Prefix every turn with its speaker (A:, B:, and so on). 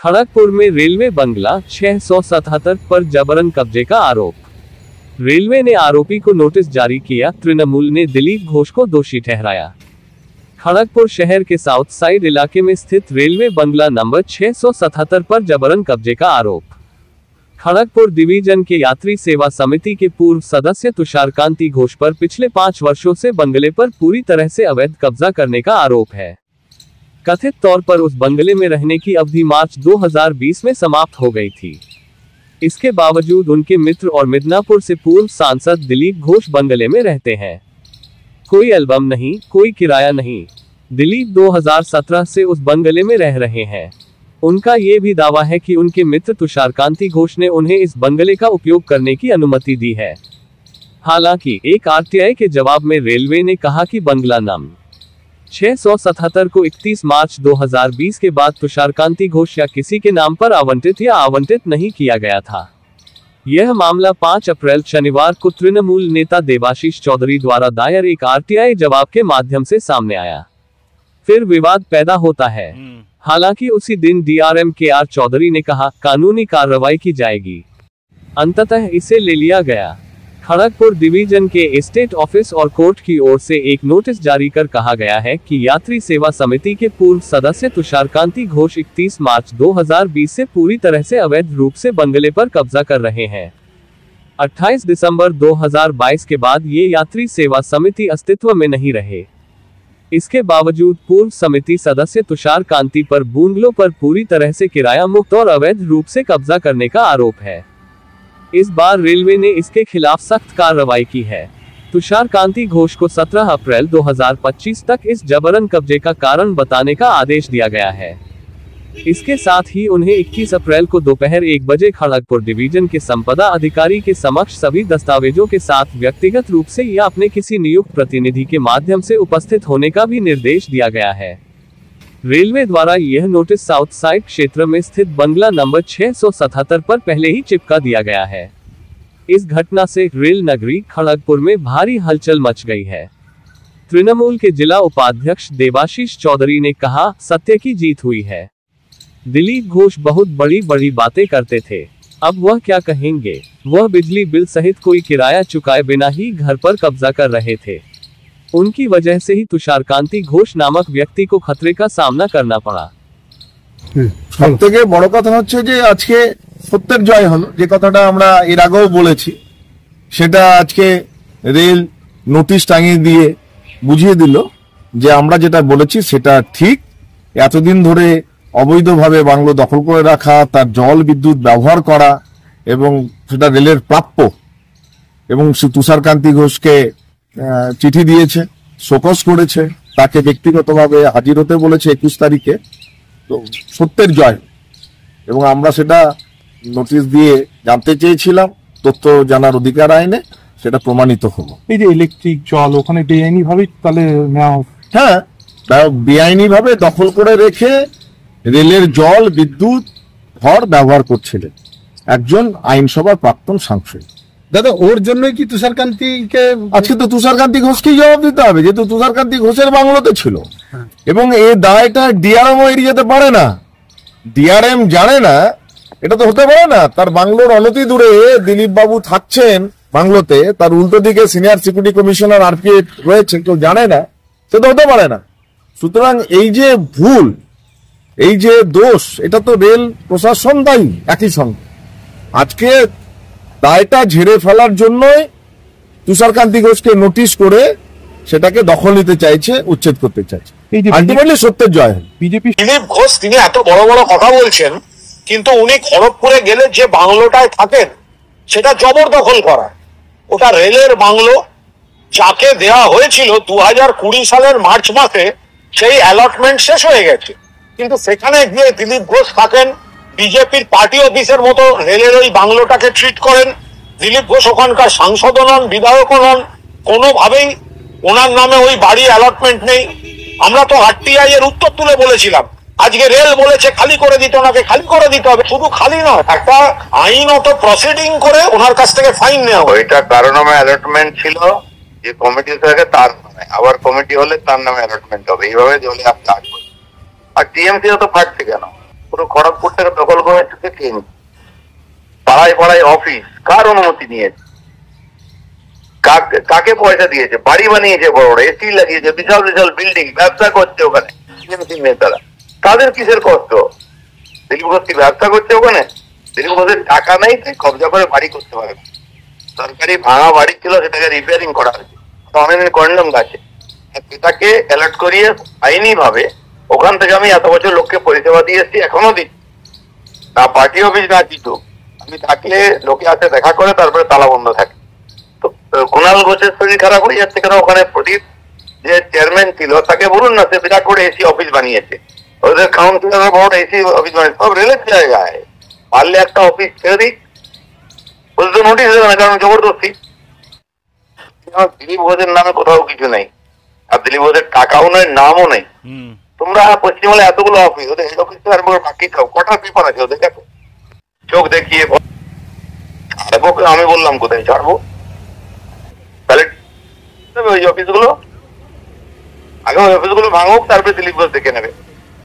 A: खड़गपुर में रेलवे बंगला 677 पर जबरन कब्जे का आरोप। रेलवे ने आरोपी को नोटिस जारी किया, तृणमूल ने दिलीप घोष को दोषी ठहराया। खड़गपुर शहर के साउथ साइड इलाके में स्थित रेलवे बंगला नंबर 677 पर जबरन कब्जे का आरोप। खड़गपुर डिवीजन के यात्री सेवा समिति के पूर्व सदस्य तुषारकांति घोष पर पिछले 5 वर्षों से बंगले पर पूरी तरह से अवैध कब्जा करने का आरोप है। कथित तौर पर उस बंगले में रहने की अवधि मार्च 2020 में समाप्त हो गई थी। इसके बावजूद उनके मित्र और मिदनापुर से पूर्व सांसद दिलीप घोष बंगले में रहते हैं। कोई एल्बम नहीं, कोई किराया नहीं। दिलीप 2017 से उस बंगले में रह रहे हैं। उनका ये भी दावा है कि उनके मित्र तुषारकांति घोष ने उन्हें इस बंगले का उपयोग करने की अनुमति दी है। हालांकि एक आरटीआई के जवाब में रेलवे ने कहा कि बंगला नंबर 677 को 31 मार्च 2020 के बाद तुषारकांति घोष या किसी के नाम पर आवंटित नहीं किया गया था। यह मामला 5 अप्रैल शनिवार को तृणमूल नेता देबाशीष चौधरी द्वारा दायर एक आरटीआई जवाब के माध्यम से सामने आया। फिर विवाद पैदा होता है। हालांकि उसी दिन डीआरएम के चौधरी ने कहा, कानूनी कार्रवाई की जाएगी। अंततः इसे ले लिया गया। खड़गपुर डिवीजन के स्टेट ऑफिस और कोर्ट की ओर से एक नोटिस जारी कर कहा गया है कि यात्री सेवा समिति के पूर्व सदस्य तुषारकांति घोष 31 मार्च 2020 से पूरी तरह से अवैध रूप से बंगले पर कब्जा कर रहे हैं। 28 दिसंबर 2022 के बाद ये यात्री सेवा समिति अस्तित्व में नहीं रहे। इसके बावजूद पूर्व समिति सदस्य तुषारकांति पर बंगलों पर पूरी तरह से किराया मुक्त और अवैध रूप से कब्जा करने का आरोप है। इस बार रेलवे ने इसके खिलाफ सख्त कार्रवाई की है। तुषारकांति घोष को 17 अप्रैल 2025 तक इस जबरन कब्जे का कारण बताने का आदेश दिया गया है। इसके साथ ही उन्हें 21 अप्रैल को दोपहर 1 बजे खड़गपुर डिवीजन के संपदा अधिकारी के समक्ष सभी दस्तावेजों के साथ व्यक्तिगत रूप से या अपने किसी नियुक्त प्रतिनिधि के माध्यम से उपस्थित होने का भी निर्देश दिया गया है। रेलवे द्वारा यह नोटिस साउथ साइड क्षेत्र में स्थित बंगला नंबर 677 पर पहले ही चिपका दिया गया है। इस घटना से रेल नगरी खड़गपुर में भारी हलचल मच गई है। तृणमूल के जिला उपाध्यक्ष देबाशीष चौधरी ने कहा, सत्य की जीत हुई है। दिलीप घोष बहुत बड़ी बातें करते थे, अब वह क्या कहेंगे। वह बिजली बिल सहित कोई किराया चुकाए बिना ही घर पर कब्जा कर रहे थे। उनकी वजह से ही तुषारकांति घोष नामक व्यक्ति को खतरे का सामना करना पड़ा।
B: सबथेके बड़ कथा হচ্ছে যে আজকে সত্যের জয় হলো। যে কথাটা আমরা এর আগেও বলেছি সেটা আজকে রেল নোটিশ টাঙিয়ে দিয়ে বুঝিয়ে দিল যে আমরা যেটা বলেছি সেটা ঠিক। এতদিন ধরে অবৈধভাবে বাংলো দখল করে রাখা, তার জল বিদ্যুৎ ব্যবহার করা এবং সেটা রেলের প্রাপ্য, এবং তুষারকান্তি ঘোষকে চিঠি দিয়েছে, শোকজ করেছে, তাকে ব্যক্তিগতভাবে হাজির হতে বলেছে 21 তারিখে। তো সত্যের জয়, এবং আমরা সেটা নোটিশ দিয়ে জানতে চেয়েছিলাম, তথ্য জানার অধিকার আইনে সেটা প্রমাণিত হলো।
C: এই যে ইলেকট্রিক জল ওখানে বেআইনি ভাবে তাহলে নেওয়া,
B: হ্যাঁ, বেআইনি ভাবে দখল করে রেখে রেলের জল বিদ্যুৎ ঘর ব্যবহার করছিলেন একজন আইনসভার প্রাক্তন সাংসদ।
C: দাদা, ওর জন্যই কি তুষারকান্তিকে
B: আজকে তো তুষারকান্তি ঘোষকেই জবাব দিতে হবে, যেহেতু তুষারকান্তি ঘোষের বাংলোতে ছিল। এবং এই দায়টা ডিআরএম এড়িয়ে যেতে পারে না। ডিআরএম জানে না, এটা তো হতে পারে না তার বাংলোর অনতি দূরে দিলীপ বাবু থাকছেন বাংলোতে, তার উল্টো দিকে সিনিয়র সিকিউরিটি কমিশনার আরপিএ রয়েছে, কেউ জানে না, সে তো হতে পারে না। সুতরাং এই যে ভুল, এই যে দোষ, এটা তো রেল প্রশাসন দায়ী একই সঙ্গে। আজকে দায়টা ঝেড়ে ফেলার জন্যই তুষারকান্তি ঘোষকে নোটিশ করে সেটাকে দখল নিতে চাইছে, উচ্ছেদ করতে চাইছে। আলটিমেটলি সত্যের জয়।
D: বিজেপি দিলীপ ঘোষ তিনি এত বড় বড় কথা বলছেন, কিন্তু উনি খড়গপুরে গেলে যে বাংলোটায় থাকেন সেটা জবরদখল করা। ওটা রেলের বাংলো, যাকে দেওয়া হয়েছিল 2020 সালের মার্চ মাসে, সেই অ্যালটমেন্ট শেষ হয়ে গেছে। কিন্তু সেখানে গিয়ে দিলীপ ঘোষ থাকেন, বিজেপির পার্টি অফিসের মতো রেলের ওই বাংলোটাকে ট্রিট করেন। দিলীপ ঘোষ ওখানকার সাংসদও নন, বিধায়কও নন, কোনোভাবেই ওনার নামে ওই বাড়ি অ্যালটমেন্ট নেই। আমরা তো আরটিআই এর উত্তর তুলে বলেছিলাম, আজকে রেল বলেছে খালি করে দিতে, ওনাকে খালি করে দিতে হবে। শুধু খালি নয়, একটা আইনত প্রসিডিং করে ওনার কাছ থেকে ফাইন নেওয়া।
E: ওইটা কারণ নামে অ্যালটমেন্ট ছিল, যে কমিটি থাকে তার নামে, আবার কমিটি হলে তার নামে অ্যালটমেন্ট হবে, এইভাবে চলে আসতে। আর টিএমসি তো ফাটছে কেন? পুরো খড়গপুর থেকে দখল করে চুকে খেয়ে নিচ্ছে। পাড়ায় পাড়ায় অফিস কার অনুমতি নিয়েছে, কাকে পয়সা দিয়েছে? বাড়ি বানিয়েছে, বড় বড় এসি লাগিয়েছে, বিশাল বিশাল বিল্ডিং, ব্যবসা করছে ওখানে নেতারা। তাদের কিসের কষ্ট? দিলীপ ঘোষ কি ব্যবসা করছে ওখানে? দিলীপ ঘোষের টাকা নেই, তাই কবজা করে বাড়ি করতে পারে না। সরকারি ভাঙা বাড়ি ছিল, সেটাকে রিপেয়ারিং করা হয়েছে অনেক কন্ডম গাছে। এটাকে অ্যালার্ট করিয়ে আইনি ভাবে ওখান থেকে আমি এত বছর লোককে পরিষেবা দিয়ে এসেছি, এখনো দিচ্ছি না। পার্টি অফিস না কিছু, আমি থাকলে লোকে আসে দেখা করে, তারপরে তালা বন্ধ থাকে। তো কুণাল ঘোষের শরীর খারাপ হয়ে যাচ্ছে কেন? ওখানে প্রদীপ যে চেয়ারম্যান ছিল তাকে বলুন না, সে বিরাট করে এসি অফিস বানিয়েছে, ওদের কাউন্সিলর বড় এসি অফিস বানিয়েছে, সব রেলের জায়গায়। পারলে একটা অফিস ছেড়ে দিক, ওদের তো নোটিশ দেবে না, কারণ জবরদস্তি। দিলীপ ঘোষের নামে কোথাও কিছু নেই, আর দিলীপ ঘোষের টাকাও নেই, নামও নেই। তোমরা পশ্চিমবঙ্গে এতগুলো অফিস, ওদের হেড অফিস আর বাকি কটা পেপার আছে ওদের কাছে? চোখ দেখিয়ে ছাড়বো, আমি বললাম কোথায় ছাড়বো? তাহলে ওই অফিসগুলো আগে, ওই অফিসগুলো ভাঙুক, তারপরে দিলীপ ঘোষ দেখে নেবে।